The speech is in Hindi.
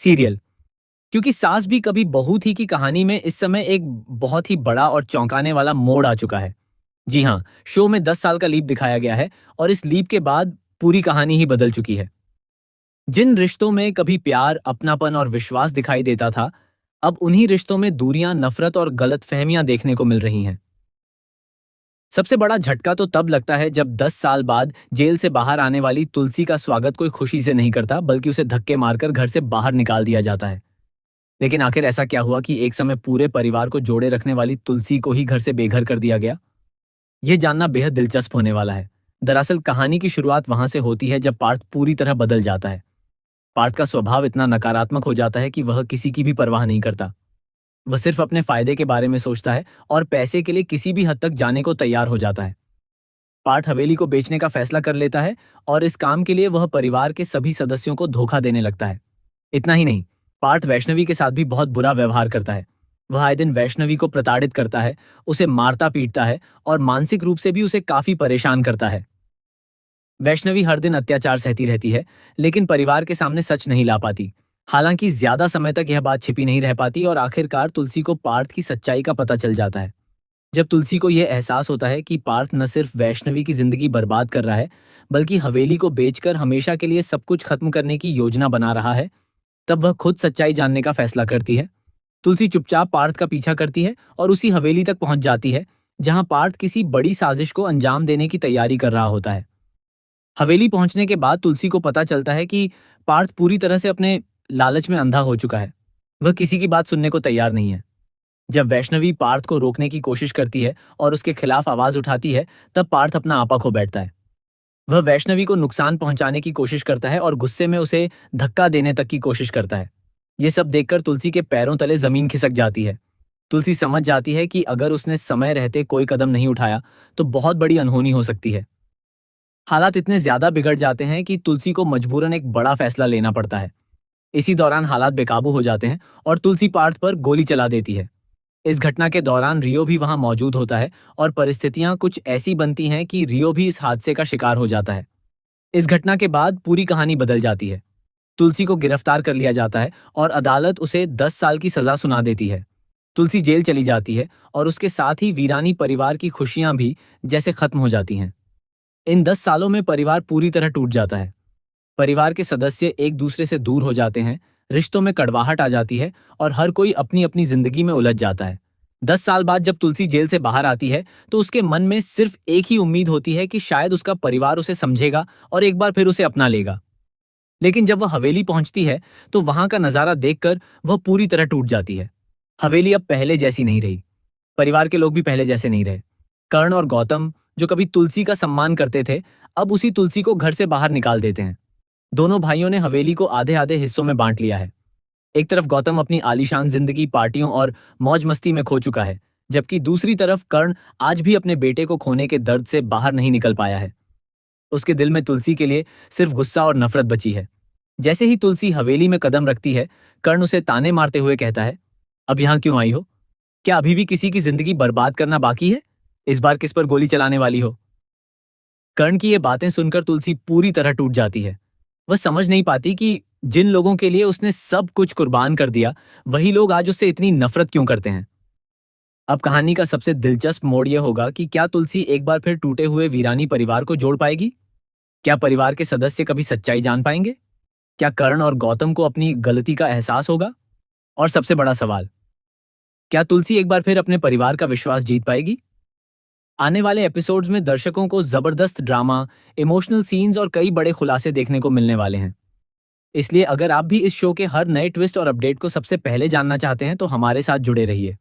सीरियल। क्योंकि सास भी कभी बहू थी की कहानी में इस समय एक बहुत ही बड़ा और चौंकाने वाला मोड़ आ चुका है। जी हाँ, शो में 10 साल का लीप दिखाया गया है और इस लीप के बाद पूरी कहानी ही बदल चुकी है। जिन रिश्तों में कभी प्यार, अपनापन और विश्वास दिखाई देता था, अब उन्हीं रिश्तों में दूरियां, नफरत और गलतफहमियां देखने को मिल रही हैं। सबसे बड़ा झटका तो तब लगता है जब 10 साल बाद जेल से बाहर आने वाली तुलसी का स्वागत कोई खुशी से नहीं करता, बल्कि उसे धक्के मारकर घर से बाहर निकाल दिया जाता है। लेकिन आखिर ऐसा क्या हुआ कि एक समय पूरे परिवार को जोड़े रखने वाली तुलसी को ही घर से बेघर कर दिया गया? ये जानना बेहद दिलचस्प होने वाला है। दरअसल कहानी की शुरुआत वहां से होती है जब पार्थ पूरी तरह बदल जाता है। पार्थ का स्वभाव इतना नकारात्मक हो जाता है कि वह किसी की भी परवाह नहीं करता। वह सिर्फ अपने फायदे के बारे में सोचता है और पैसे के लिए किसी भी हद तक जाने को तैयार हो जाता है। पार्थ हवेली को बेचने का फैसला कर लेता है और इस काम के लिए वह परिवार के सभी सदस्यों को धोखा देने लगता है। इतना ही नहीं, पार्थ वैष्णवी के साथ भी बहुत बुरा व्यवहार करता है। वह आए दिन वैष्णवी को प्रताड़ित करता है, उसे मारता पीटता है और मानसिक रूप से भी उसे काफी परेशान करता है। वैष्णवी हर दिन अत्याचार सहती रहती है, लेकिन परिवार के सामने सच नहीं ला पाती। हालांकि ज्यादा समय तक यह बात छिपी नहीं रह पाती और आखिरकार तुलसी को पार्थ की सच्चाई का पता चल जाता है। जब तुलसी को यह एहसास होता है कि पार्थ न सिर्फ वैष्णवी की जिंदगी बर्बाद कर रहा है, बल्कि हवेली को बेचकर हमेशा के लिए सब कुछ खत्म करने की योजना बना रहा है, तब वह खुद सच्चाई जानने का फैसला करती है। तुलसी चुपचाप पार्थ का पीछा करती है और उसी हवेली तक पहुंच जाती है जहां पार्थ किसी बड़ी साजिश को अंजाम देने की तैयारी कर रहा होता है। हवेली पहुंचने के बाद तुलसी को पता चलता है कि पार्थ पूरी तरह से अपने लालच में अंधा हो चुका है। वह किसी की बात सुनने को तैयार नहीं है। जब वैष्णवी पार्थ को रोकने की कोशिश करती है और उसके खिलाफ आवाज उठाती है, तब पार्थ अपना आपा खो बैठता है। वह वैष्णवी को नुकसान पहुंचाने की कोशिश करता है और गुस्से में उसे धक्का देने तक की कोशिश करता है। ये सब देखकर तुलसी के पैरों तले जमीन खिसक जाती है। तुलसी समझ जाती है कि अगर उसने समय रहते कोई कदम नहीं उठाया तो बहुत बड़ी अनहोनी हो सकती है। हालात इतने ज्यादा बिगड़ जाते हैं कि तुलसी को मजबूरन एक बड़ा फैसला लेना पड़ता है। इसी दौरान हालात बेकाबू हो जाते हैं और तुलसी पार्थ पर गोली चला देती है। इस घटना के दौरान रियो भी वहां मौजूद होता है और परिस्थितियां कुछ ऐसी बनती हैं कि रियो भी इस हादसे का शिकार हो जाता है। इस घटना के बाद पूरी कहानी बदल जाती है। तुलसी को गिरफ्तार कर लिया जाता है और अदालत उसे 10 साल की सजा सुना देती है। तुलसी जेल चली जाती है और उसके साथ ही वीरानी परिवार की खुशियां भी जैसे खत्म हो जाती हैं। इन 10 सालों में परिवार पूरी तरह टूट जाता है। परिवार के सदस्य एक दूसरे से दूर हो जाते हैं, रिश्तों में कड़वाहट आ जाती है और हर कोई अपनी अपनी जिंदगी में उलझ जाता है। 10 साल बाद जब तुलसी जेल से बाहर आती है तो उसके मन में सिर्फ एक ही उम्मीद होती है कि शायद उसका परिवार उसे समझेगा और एक बार फिर उसे अपना लेगा। लेकिन जब वह हवेली पहुंचती है तो वहां का नजारा देखकर वह पूरी तरह टूट जाती है। हवेली अब पहले जैसी नहीं रही। परिवार के लोग भी पहले जैसे नहीं रहे। कर्ण और गौतम, जो कभी तुलसी का सम्मान करते थे, अब उसी तुलसी को घर से बाहर निकाल देते हैं। दोनों भाइयों ने हवेली को आधे आधे हिस्सों में बांट लिया है। एक तरफ गौतम अपनी आलीशान जिंदगी, पार्टियों और मौज मस्ती में खो चुका है, जबकि दूसरी तरफ कर्ण आज भी अपने बेटे को खोने के दर्द से बाहर नहीं निकल पाया है। उसके दिल में तुलसी के लिए सिर्फ गुस्सा और नफरत बची है। जैसे ही तुलसी हवेली में कदम रखती है, कर्ण उसे ताने मारते हुए कहता है, अब यहां क्यों आई हो? क्या अभी भी किसी की जिंदगी बर्बाद करना बाकी है? इस बार किस पर गोली चलाने वाली हो? कर्ण की ये बातें सुनकर तुलसी पूरी तरह टूट जाती है। वह समझ नहीं पाती कि जिन लोगों के लिए उसने सब कुछ कुर्बान कर दिया, वही लोग आज उससे इतनी नफरत क्यों करते हैं। अब कहानी का सबसे दिलचस्प मोड़ यह होगा कि क्या तुलसी एक बार फिर टूटे हुए वीरानी परिवार को जोड़ पाएगी? क्या परिवार के सदस्य कभी सच्चाई जान पाएंगे? क्या कर्ण और गौतम को अपनी गलती का एहसास होगा? और सबसे बड़ा सवाल, क्या तुलसी एक बार फिर अपने परिवार का विश्वास जीत पाएगी? आने वाले एपिसोड्स में दर्शकों को जबरदस्त ड्रामा, इमोशनल सीन्स और कई बड़े खुलासे देखने को मिलने वाले हैं। इसलिए अगर आप भी इस शो के हर नए ट्विस्ट और अपडेट को सबसे पहले जानना चाहते हैं तो हमारे साथ जुड़े रहिए।